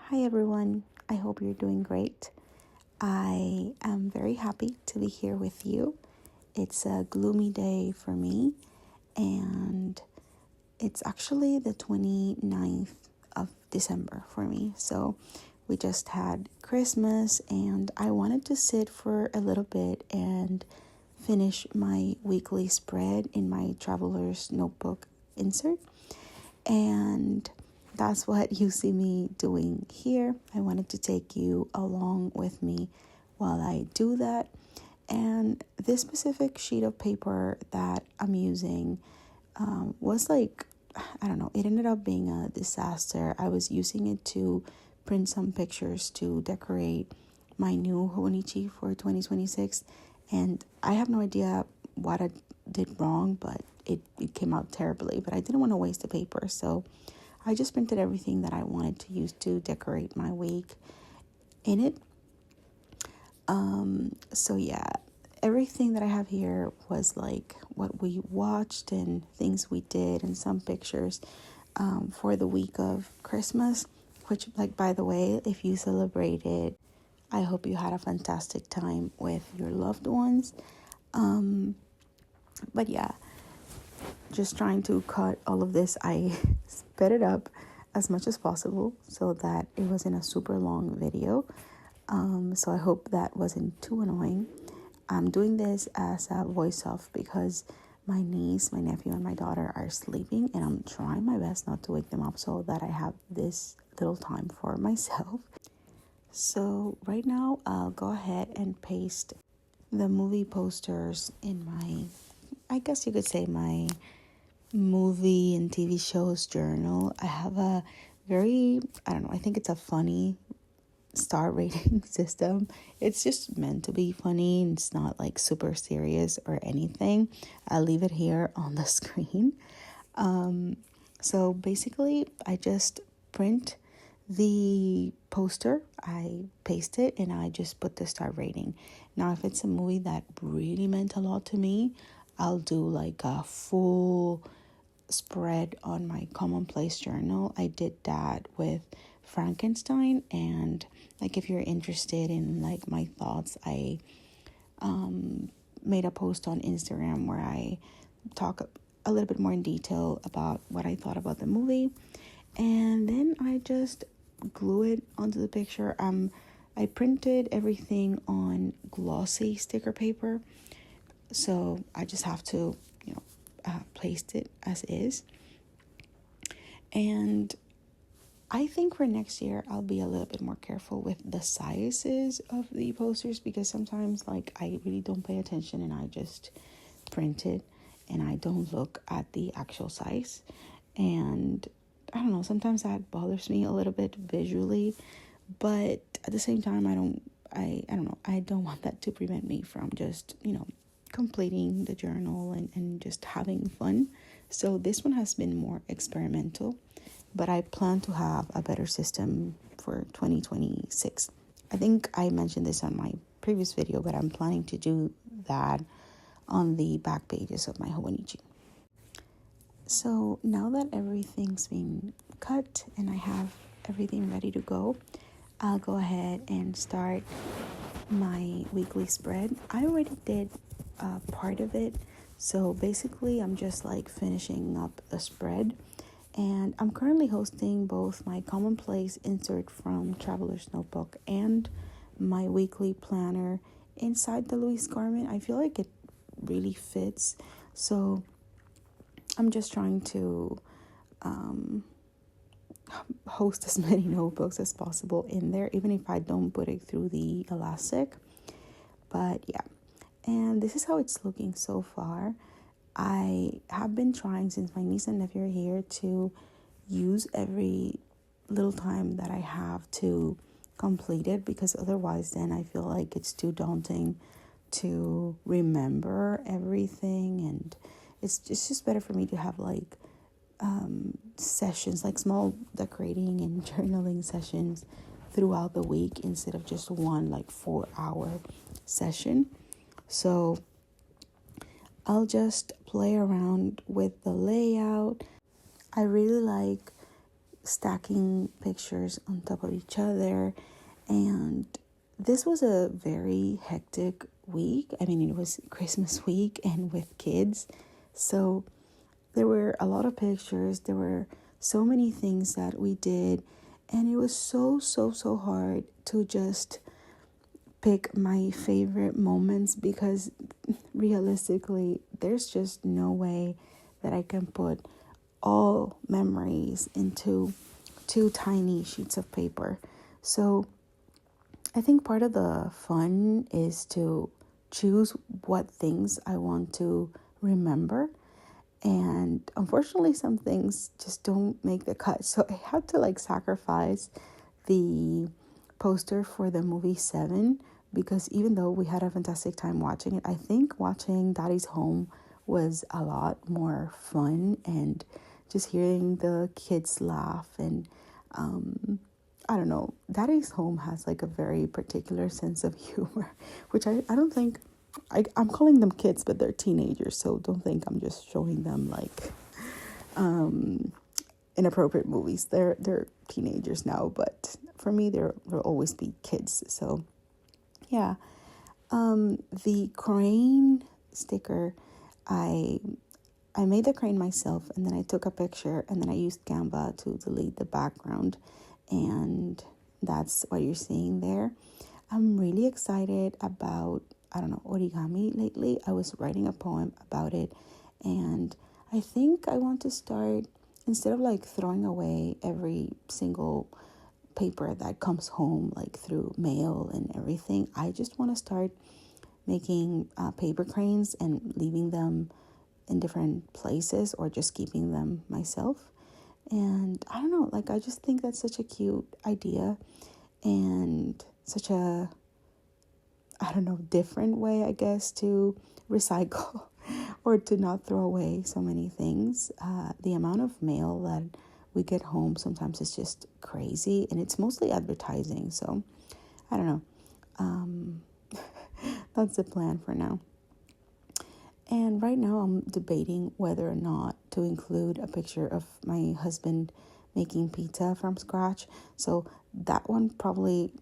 Hi everyone, I hope you're doing great. I am very happy to be here with you. It's a gloomy day for me, and it's actually the 29th of December for me. So we just had Christmas, and I wanted to sit for a little bit and finish my weekly spread in my traveler's notebook insert. And that's what you see me doing here. I wanted to take you along with me while I do that. And this specific sheet of paper that I'm using was like, I don't know, it ended up being a disaster. I was using it to print some pictures to decorate my new Hobonichi for 2026. And I have no idea what I did wrong, but it came out terribly. But I didn't want to waste the paper, so I just printed everything that I wanted to use to decorate my week in it. So yeah, everything that I have here was like what we watched and things we did and some pictures for the week of Christmas, which, like, by the way, if you celebrated, I hope you had a fantastic time with your loved ones. But yeah, just trying to cut all of this. I sped it up as much as possible so that it wasn't a super long video. So I hope that wasn't too annoying. I'm doing this as a voice off because my niece, my nephew, and my daughter are sleeping, and I'm trying my best not to wake them up so that I have this little time for myself. So right now I'll go ahead and paste the movie posters in my, I guess you could say, my movie and TV shows journal. I have a very, I don't know, I think it's a funny star rating system. It's just meant to be funny. It's not like super serious or anything. I'll leave it here on the screen. So basically, I just print the poster, I paste it, and I just put the star rating. Now, if it's a movie that really meant a lot to me, I'll do like a full spread on my commonplace journal. I did that with Frankenstein, and like if you're interested in like my thoughts, I made a post on Instagram where I talk a little bit more in detail about what I thought about the movie, and then I just glue it onto the picture. I printed everything on glossy sticker paper, so I just have to place it as is. And I think for next year I'll be a little bit more careful with the sizes of the posters, because sometimes like I really don't pay attention and I just print it and I don't look at the actual size. And I don't know, sometimes that bothers me a little bit visually, but at the same time I don't know, I don't want that to prevent me from just, completing the journal and just having fun. So this one has been more experimental, but I plan to have a better system for 2026. I think I mentioned this on my previous video, but I'm planning to do that on the back pages of my Hobonichi. So now that everything's been cut and I have everything ready to go, I'll go ahead and start my weekly spread. I already did part of it, so basically I'm just like finishing up the spread. And I'm currently hosting both my commonplace insert from Traveler's Notebook and my weekly planner inside the Louise garment. I feel like it really fits, so I'm just trying to host as many notebooks as possible in there, even if I don't put it through the elastic. But yeah, and this is how it's looking so far. I have been trying, since my niece and nephew are here, to use every little time that I have to complete it, because otherwise then I feel like it's too daunting to remember everything, and it's just better for me to have like sessions, like small decorating and journaling sessions throughout the week instead of just one like 4-hour session. So I'll just play around with the layout. I really like stacking pictures on top of each other. And this was a very hectic week. I mean, it was Christmas week and with kids. So there were a lot of pictures. There were so many things that we did. And it was so hard to just pick my favorite moments, because realistically, there's just no way that I can put all memories into 2 tiny sheets of paper. So I think part of the fun is to choose what things I want to remember. And unfortunately, some things just don't make the cut. So I had to sacrifice the poster for the movie Seven, because even though we had a fantastic time watching it, I think watching Daddy's Home was a lot more fun, and just hearing the kids laugh. And I don't know, Daddy's Home has a very particular sense of humor, which I don't think, I'm calling them kids, but they're teenagers, so don't think I'm just showing them inappropriate movies. They're teenagers now, but for me, they'll always be kids. So yeah, the crane sticker, I made the crane myself, and then I took a picture, and then I used Canva to delete the background, and that's what you're seeing there. I'm really excited about, I don't know, origami lately. I was writing a poem about it, and I think I want to start, instead of throwing away every single paper that comes home through mail and everything, I just want to start making paper cranes and leaving them in different places, or just keeping them myself. And I don't know, I just think that's such a cute idea, and such a, I don't know, different way, I guess, to recycle or to not throw away so many things. The amount of mail that we get home sometimes is just crazy, and it's mostly advertising. So I don't know. That's the plan for now. And right now I'm debating whether or not to include a picture of my husband making pizza from scratch. So that one probably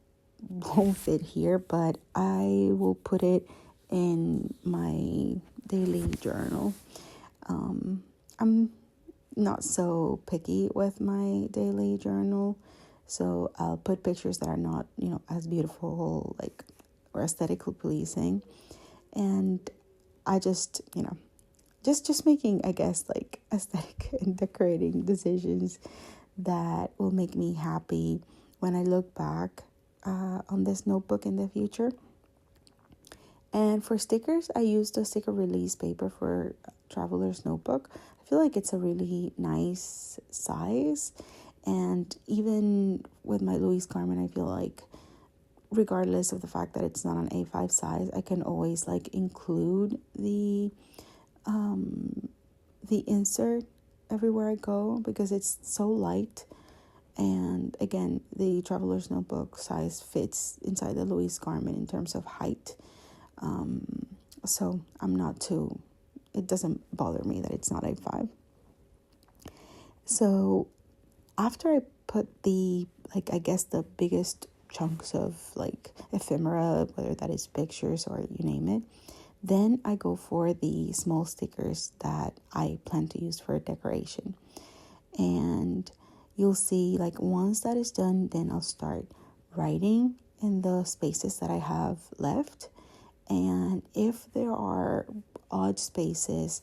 won't fit here, but I will put it in my daily journal. I'm not so picky with my daily journal, so I'll put pictures that are not, as beautiful, or aesthetically pleasing. And I just, just making, I guess, aesthetic and decorating decisions that will make me happy when I look back on this notebook in the future. And for stickers, I used a sticker release paper for Traveler's Notebook. I feel like it's a really nice size. And even with my Louise Carmen, I feel like regardless of the fact that it's not an A5 size, I can always include the insert everywhere I go, because it's so light. And again, the Traveler's Notebook size fits inside the Louise Garment in terms of height. So I'm not too, it doesn't bother me that it's not A5. So after I put the, I guess the biggest chunks of ephemera, whether that is pictures or you name it, then I go for the small stickers that I plan to use for decoration. And you'll see, once that is done, then I'll start writing in the spaces that I have left. And if there are odd spaces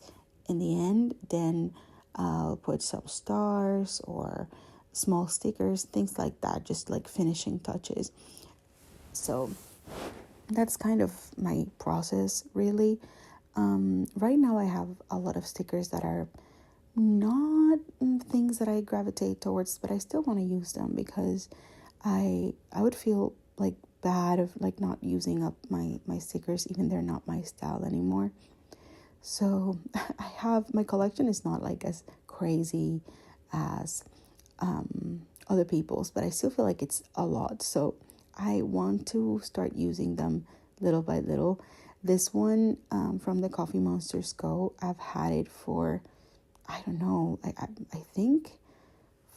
in the end, then I'll put some stars or small stickers, things like that, just finishing touches. So that's kind of my process, really. Right now I have a lot of stickers that are not things that I gravitate towards, but I still want to use them, because I would feel bad of not using up my stickers, even they're not my style anymore. So I have, my collection is not as crazy as other people's, but I still feel like it's a lot. So I want to start using them little by little. This one from the Coffee Monsters Go, I've had it for, I don't know, I think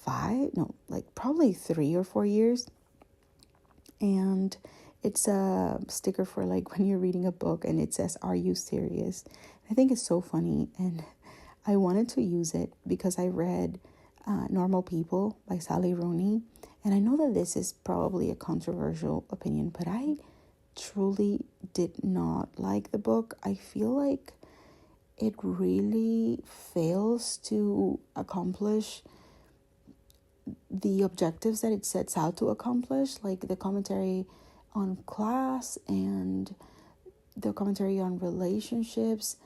probably 3 or 4 years. And it's a sticker for like when you're reading a book and it says, "Are you serious?" I think it's so funny, and I wanted to use it because I read Normal People by Sally Rooney. And I know that this is probably a controversial opinion, but I truly did not like the book. I feel like it really fails to accomplish the objectives that it sets out to accomplish, like the commentary on class and the commentary on relationships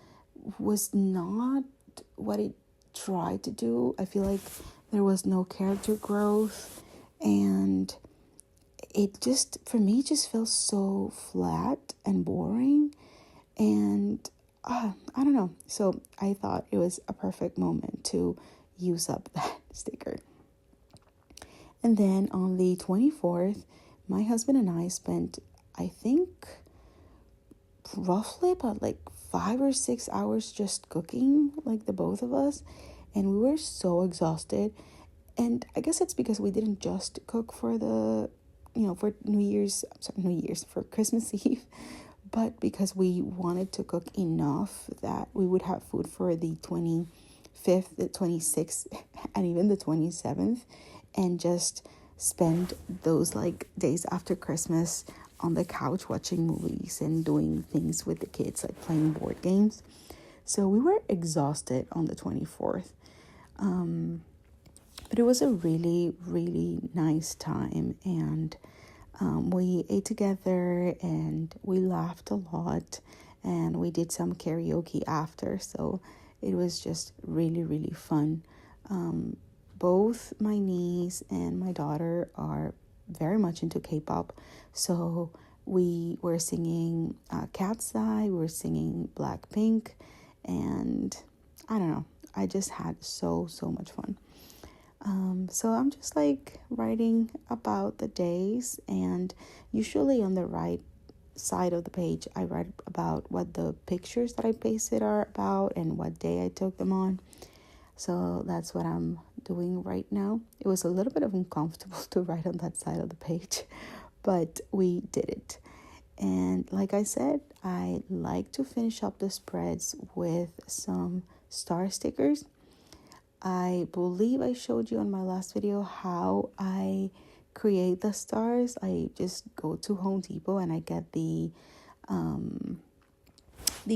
was not what it tried to do. I feel like there was no character growth, and it just, for me, just feels so flat and boring. And I don't know. So I thought it was a perfect moment to use up that sticker. And then on the 24th, my husband and I spent, I think, roughly about like 5 or 6 hours just cooking, like the both of us. And we were so exhausted. And I guess it's because we didn't just cook for for for Christmas Eve, but because we wanted to cook enough that we would have food for the 25th, the 26th, and even the 27th, and just spend those like days after Christmas on the couch watching movies and doing things with the kids, like playing board games. So we were exhausted on the 24th. But it was a really, really nice time. And we ate together and we laughed a lot. And we did some karaoke after. So it was just really, really fun. Both my niece and my daughter are very much into K-pop. So we were singing Cat's Eye, we were singing Blackpink, and I don't know. I just had so much fun. So I'm just like writing about the days, and usually on the right side of the page, I write about what the pictures that I pasted are about and what day I took them on. So that's what I'm doing right now. It was a little bit uncomfortable to write on that side of the page, but we did it. And like I said, I like to finish up the spreads with some star stickers. I believe I showed you on my last video how I create the stars. I just go to Home Depot and I get the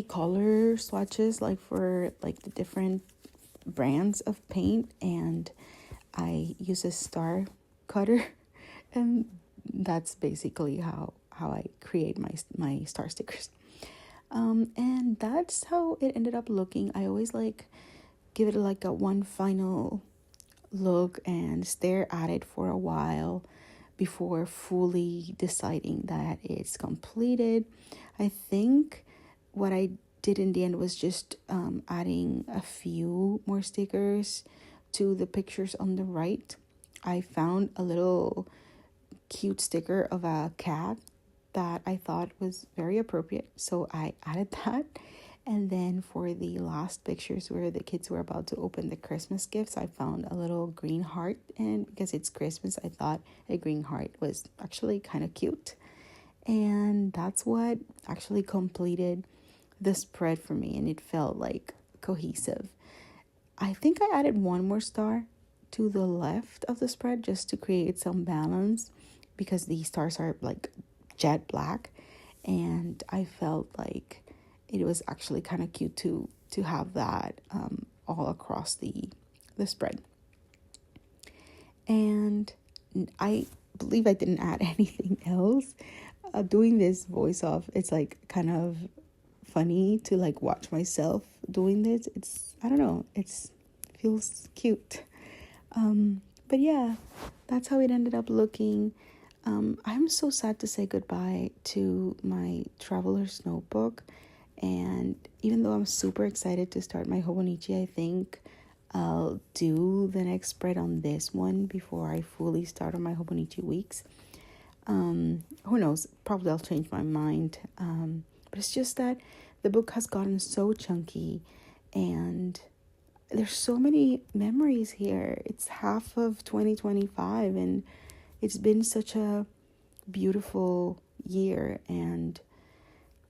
color swatches, like for like the different brands of paint, and I use a star cutter, and that's basically how I create my star stickers. And that's how it ended up looking. I always like give it like a one final look and stare at it for a while before fully deciding that it's completed. I think what I did in the end was just adding a few more stickers to the pictures on the right. I found a little cute sticker of a cat that I thought was very appropriate, so I added that. And then for the last pictures where the kids were about to open the Christmas gifts, I found a little green heart, and because it's Christmas, I thought a green heart was actually kind of cute. And that's what actually completed the spread for me, and it felt like cohesive. I think I added one more star to the left of the spread just to create some balance, because the stars are like jet black, and I felt like it was actually kind of cute to have that all across the spread. And I believe I didn't add anything else. Doing this voice off, it's like kind of funny to like watch myself doing this. I don't know, it feels cute. But yeah, that's how it ended up looking. I'm so sad to say goodbye to my traveler's notebook. And even though I'm super excited to start my Hobonichi, I think I'll do the next spread on this one before I fully start on my Hobonichi weeks. Who knows? Probably I'll change my mind. But it's just that the book has gotten so chunky, and there's so many memories here. It's half of 2025, and it's been such a beautiful year. And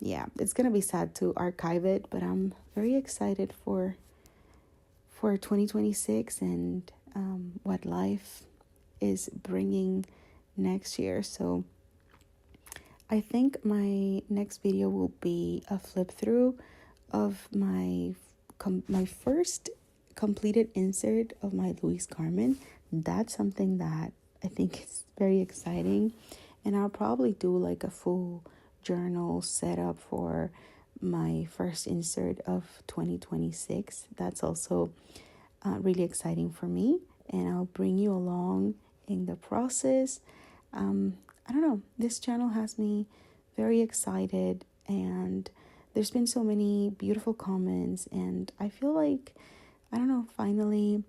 yeah, it's gonna be sad to archive it, but I'm very excited for 2026 and what life is bringing next year. So I think my next video will be a flip through of my first completed insert of my Louise Carmen. That's something that I think is very exciting, and I'll probably do like a full journal setup for my first insert of 2026. That's also really exciting for me, and I'll bring you along in the process. I don't know, this channel has me very excited, and there's been so many beautiful comments, and I feel like, I don't know, finally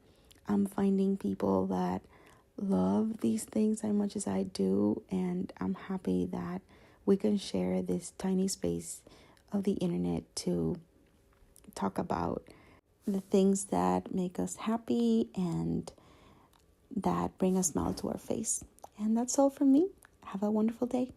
I'm finding people that love these things as much as I do, and I'm happy that we can share this tiny space of the internet to talk about the things that make us happy and that bring a smile to our face. And that's all from me. Have a wonderful day.